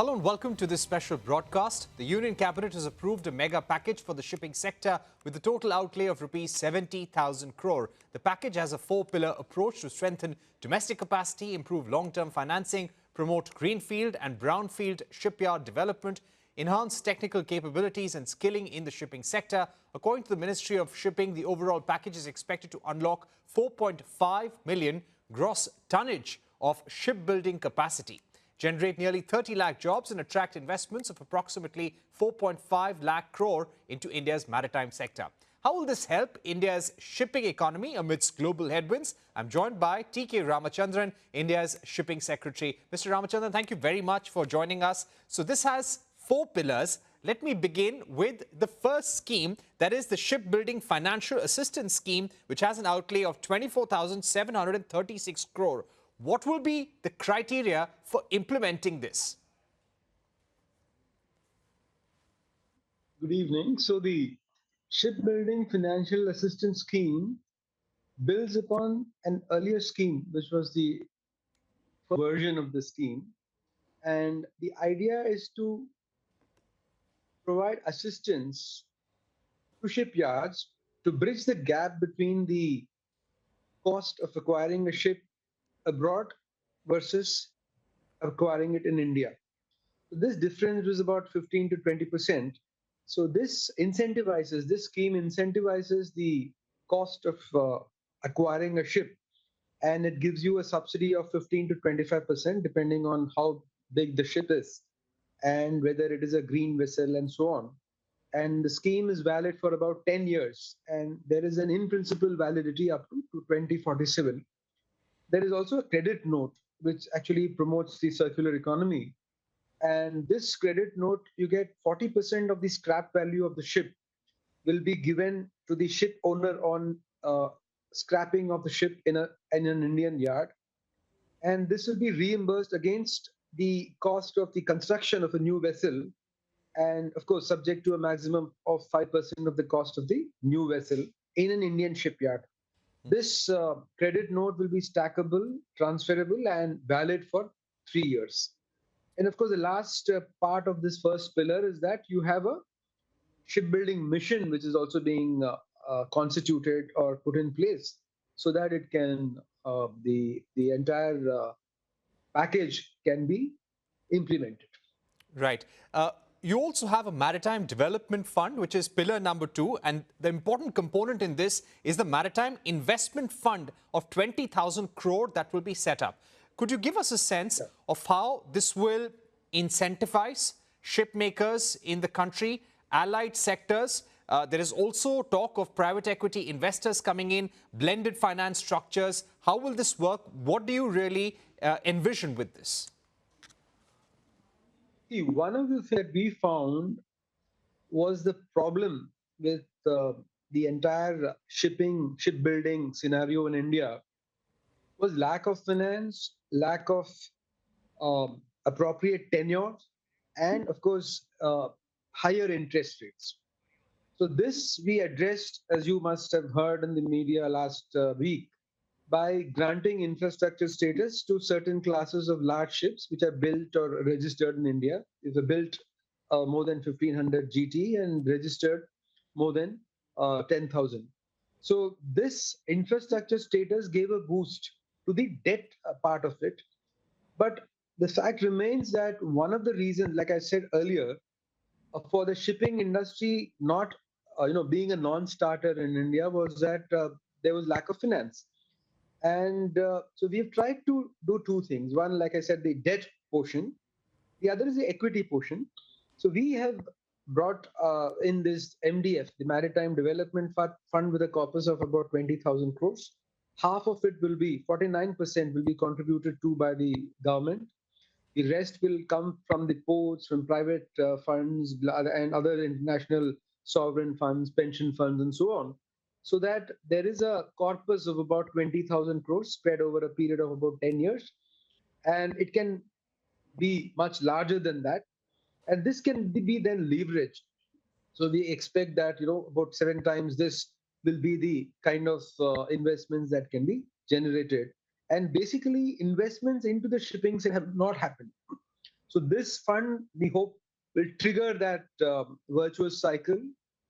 Hello and welcome to this special broadcast. The Union Cabinet has approved a mega package for the shipping sector with a total outlay of rupees 70,000 crore. The package has a four-pillar approach to strengthen domestic capacity, improve long-term financing, promote greenfield and brownfield shipyard development, enhance technical capabilities and skilling in the shipping sector. According to the Ministry of Shipping, the overall package is expected to unlock 4.5 million gross tonnage of shipbuilding capacity, generate nearly 30 lakh jobs and attract investments of approximately 4.5 lakh crore into India's maritime sector. How will this help India's shipping economy amidst global headwinds? I'm joined by T.K. Ramachandran, India's shipping secretary. Mr. Ramachandran, thank you very much for joining us. So this has four pillars. Let me begin with the first scheme, that is the Shipbuilding Financial Assistance Scheme, which has an outlay of 24,736 crore. What will be the criteria for implementing this? Good evening. So the Shipbuilding Financial Assistance Scheme builds upon an earlier scheme, which was the first version of the scheme. And the idea is to provide assistance to shipyards to bridge the gap between the cost of acquiring a ship abroad versus acquiring it in India. This difference was about 15 to 20%. So this scheme incentivizes the cost of acquiring a ship, and it gives you a subsidy of 15 to 25% depending on how big the ship is and whether it is a green vessel and so on. And the scheme is valid for about 10 years, and there is an in principle validity up to 2047. There is also a credit note which actually promotes the circular economy, and this credit note, you get 40% of the scrap value of the ship will be given to the ship owner on scrapping of the ship in an Indian yard. And this will be reimbursed against the cost of the construction of a new vessel. And of course, subject to a maximum of 5% of the cost of the new vessel in an Indian shipyard. This credit note will be stackable, transferable, and valid for 3 years. And of course, the last part of this first pillar is that you have a shipbuilding mission, which is also being constituted or put in place, so that it can the entire package can be implemented. Right. You also have a Maritime Development Fund, which is pillar number 2. And the important component in this is the Maritime Investment Fund of 20,000 crore that will be set up. Could you give us a sense of how this will incentivize ship makers in the country, allied sectors? There is also talk of private equity investors coming in, blended finance structures. How will this work? What do you really envision with this? See, one of the things that we found was the problem with the entire shipbuilding scenario in India was lack of finance, lack of appropriate tenure, and of course, higher interest rates. So this we addressed, as you must have heard in the media last week, by granting infrastructure status to certain classes of large ships which are built or registered in India. If they're built more than 1500 GT and registered more than 10,000. So this infrastructure status gave a boost to the debt part of it. But the fact remains that one of the reasons, like I said earlier, for the shipping industry not being a non-starter in India was that there was lack of finance. And so we've tried to do two things. One, like I said, the debt portion. The other is the equity portion. So we have brought in this MDF, the Maritime Development Fund, with a corpus of about 20,000 crores. Half of it will be, 49% will be contributed to by the government. The rest will come from the ports, from private funds and other international sovereign funds, pension funds, and so on. So that there is a corpus of about 20,000 crores spread over a period of about 10 years. And it can be much larger than that. And this can be then leveraged. So we expect that, about 7 times this will be the kind of investments that can be generated. And basically, investments into the shipping sector have not happened. So this fund, we hope, will trigger that virtuous cycle,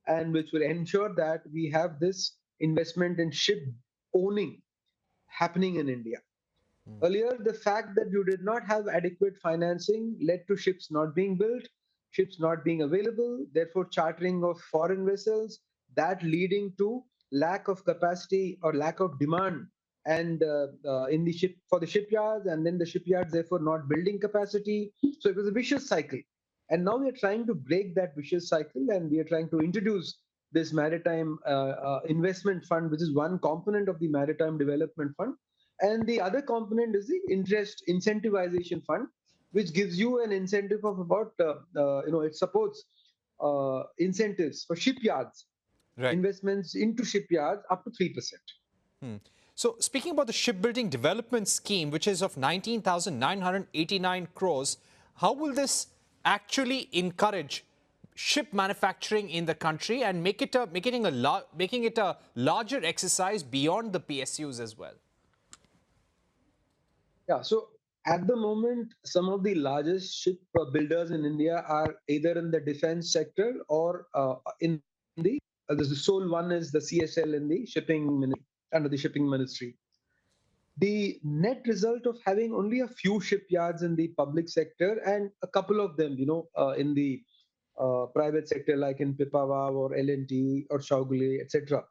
and which will ensure that we have this investment in ship owning happening in India. Earlier, the fact that you did not have adequate financing led to ships not being built, ships not being available, therefore chartering of foreign vessels, that leading to lack of capacity or lack of demand and in the ship for the shipyards, and then the shipyards therefore not building capacity. So it was a vicious cycle. And now we are trying to break that vicious cycle, and we are trying to introduce this maritime investment fund, which is one component of the maritime development fund, and the other component is the interest incentivization fund, which gives you an incentive of about it supports incentives for shipyards, Right. investments into shipyards up to 3%. So speaking about the shipbuilding development scheme, which is of 19,989 crores, how will this actually encourage ship manufacturing in the country and making it a larger exercise beyond the PSUs as well? Yeah, so at the moment, some of the largest ship builders in India are either in the defense sector or in the the sole one is the CSL in the under the shipping ministry. The net result of having only a few shipyards in the public sector and a couple of them, in the private sector, like in Pipavav or L&T or Shaugule, etc.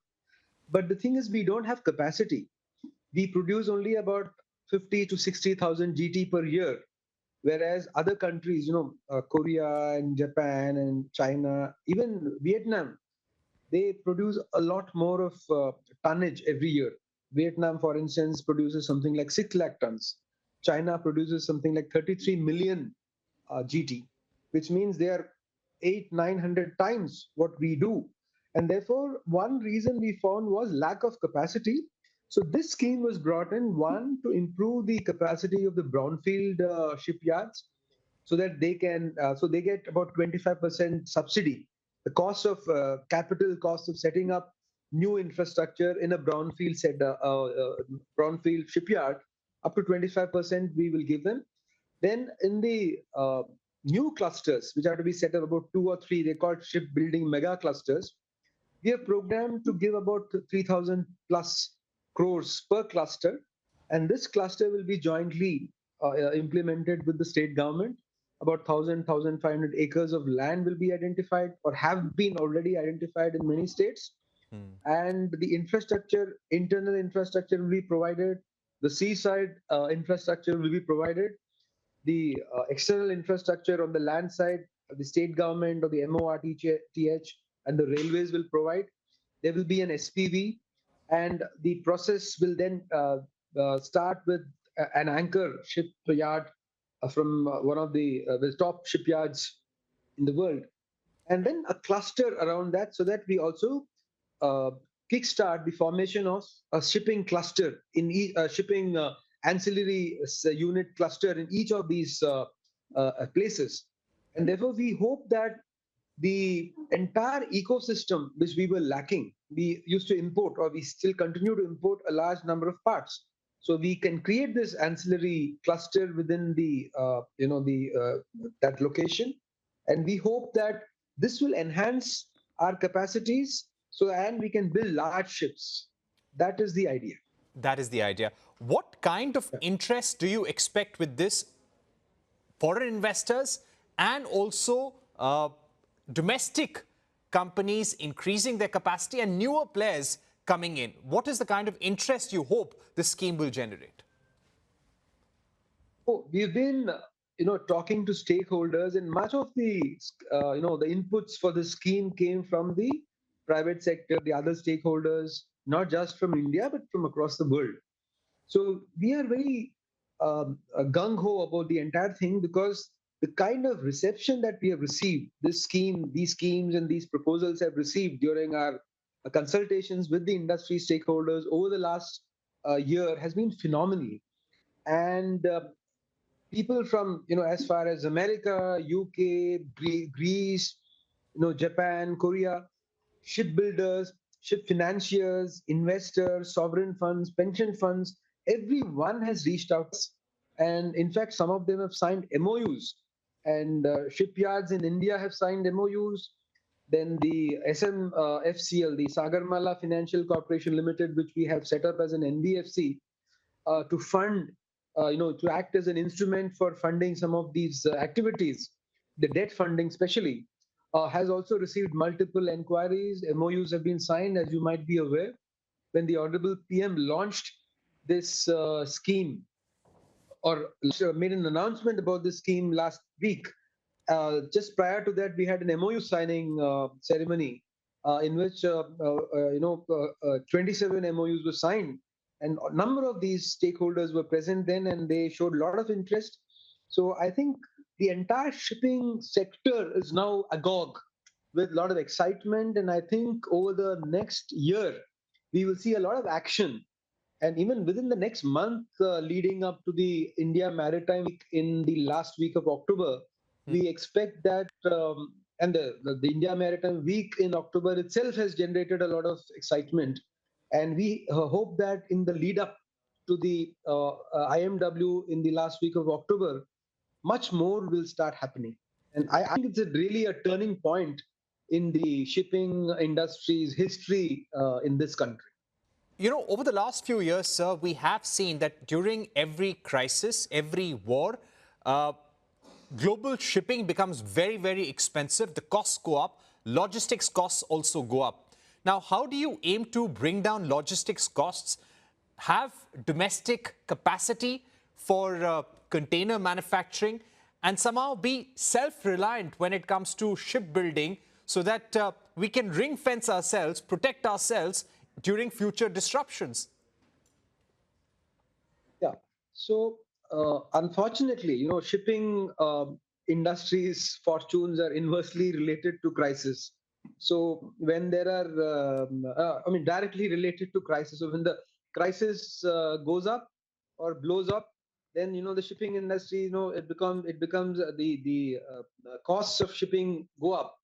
But the thing is, we don't have capacity. We produce only about 50 to 60,000 GT per year, whereas other countries, Korea and Japan and China, even Vietnam, they produce a lot more of tonnage every year. Vietnam, for instance, produces something like 6 lakh tons. China produces something like 33 million GT, which means they are 900 times what we do. And therefore, one reason we found was lack of capacity. So this scheme was brought in, one, to improve the capacity of the brownfield shipyards, so that they get about 25% subsidy. The cost of capital cost of setting up new infrastructure in a brownfield shipyard, up to 25% we will give them. Then in the new clusters, which are to be set up, about two or three, they call shipbuilding mega clusters. We have programmed to give about 3,000 plus crores per cluster, and this cluster will be jointly implemented with the state government. About 1,500 acres of land will be identified or have been already identified in many states, and the internal infrastructure will be provided. The seaside infrastructure will be provided. The external infrastructure on the land side, the state government or the MORTH and the railways will provide. There will be an SPV, and the process will then start with an anchor shipyard from one of the top shipyards in the world, and then a cluster around that, so that we also uh, kickstart the formation of a shipping cluster shipping ancillary unit cluster in each of these places. And therefore, we hope that the entire ecosystem which we were lacking, we used to import, or we still continue to import a large number of parts. So we can create this ancillary cluster within the that location, and we hope that this will enhance our capacities, so and we can build large ships. That is the idea. That is the idea. What kind of Yeah. interest do you expect with this, foreign investors and also domestic companies increasing their capacity and newer players coming in? What is the kind of interest you hope this scheme will generate? Oh, we've been, talking to stakeholders, and much of the inputs for the scheme came from the private sector, the other stakeholders, not just from India but from across the world. So we are very gung ho about the entire thing, because the kind of reception that we have received, these schemes, and these proposals have received during our consultations with the industry stakeholders over the last year has been phenomenal. And people from as far as America, UK, Greece, Japan, Korea, shipbuilders, ship financiers, investors, sovereign funds, pension funds, everyone has reached out. And in fact, some of them have signed MOUs and shipyards in India have signed MOUs. Then the SMFCL, the Sagarmala Financial Corporation Limited, which we have set up as an NBFC to fund, to act as an instrument for funding some of these activities, the debt funding especially, has also received multiple inquiries. MOUs have been signed, as you might be aware, when the Honorable PM launched this scheme or made an announcement about this scheme last week. Just prior to that, we had an MOU signing ceremony in which 27 MOUs were signed, and a number of these stakeholders were present then, and they showed a lot of interest. So I think the entire shipping sector is now agog with a lot of excitement, and I think over the next year we will see a lot of action, and even within the next month leading up to the India Maritime Week in the last week of October, we expect that, and the India Maritime Week in October itself has generated a lot of excitement. And we hope that in the lead up to the IMW in the last week of October, much more will start happening. And I think it's really a turning point in the shipping industry's history in this country. You know, over the last few years, sir, we have seen that during every crisis, every war, uh, global shipping becomes very, very expensive. The costs go up. Logistics costs also go up. Now, how do you aim to bring down logistics costs, have domestic capacity for container manufacturing, and somehow be self-reliant when it comes to shipbuilding so that we can ring fence ourselves, protect ourselves during future disruptions? Yeah. So unfortunately, shipping industry's fortunes are inversely related to crisis. So when there are, directly related to crisis. So when the crisis goes up or blows up, then the shipping industry, it becomes the costs of shipping go up,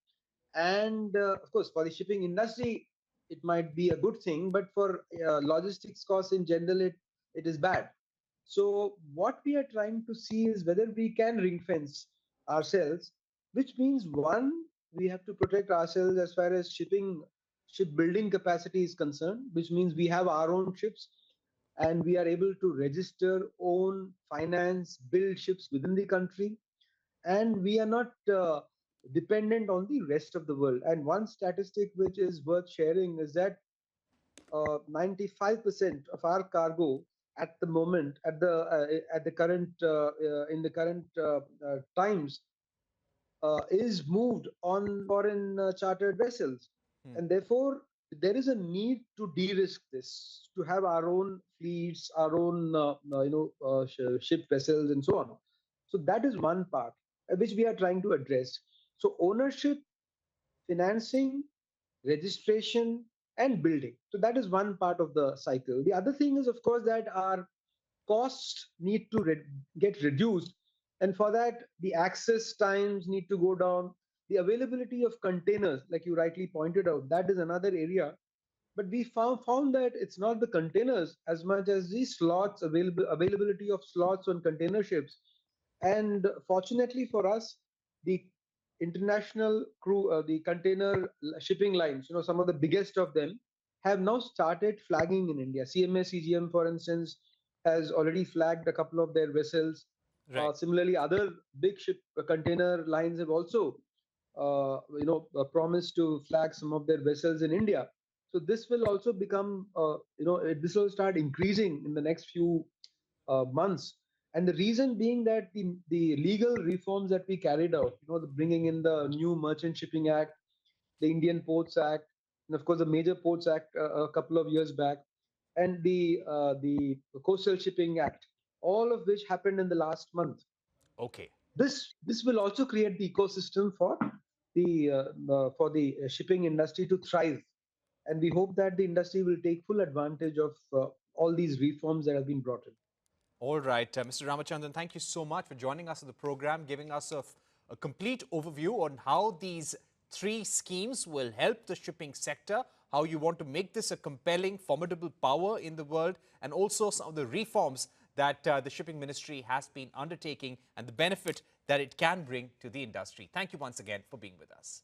and of course for the shipping industry it might be a good thing, but for logistics costs in general it is bad. So what we are trying to see is whether we can ring fence ourselves, which means one, we have to protect ourselves as far as shipbuilding capacity is concerned, which means we have our own ships and we are able to register, own, finance, build ships within the country, and we are not dependent on the rest of the world. And one statistic which is worth sharing is that 95% of our cargo at the moment, at the current in the current times, is moved on foreign chartered vessels, and therefore there is a need to de-risk this, to have our own fleets, our own ship vessels, and so on. So that is one part which we are trying to address. So ownership, financing, registration, and building. So that is one part of the cycle. The other thing is, of course, that our costs need to get reduced, and for that the access times need to go down. The availability of containers, like you rightly pointed out, that is another area. But we found that it's not the containers as much as the slots, availability of slots on container ships. And fortunately for us, the international crew, the container shipping lines, some of the biggest of them, have now started flagging in India. CMA CGM, for instance, has already flagged a couple of their vessels. Right. Similarly, other big ship container lines have also, promised to flag some of their vessels in India. So this will also become, this will start increasing in the next few months. And the reason being that the legal reforms that we carried out, the bringing in the new Merchant Shipping Act, the Indian Ports Act, and of course the Major Ports Act a couple of years back, and the Coastal Shipping Act, all of which happened in the last month. Okay. This will also create the ecosystem for the shipping industry to thrive, and we hope that the industry will take full advantage of all these reforms that have been brought in. All right, Mr. Ramachandran, thank you so much for joining us on the program, giving us a complete overview on how these three schemes will help the shipping sector, how you want to make this a compelling, formidable power in the world, and also some of the reforms that the shipping ministry has been undertaking and the benefit that it can bring to the industry. Thank you once again for being with us.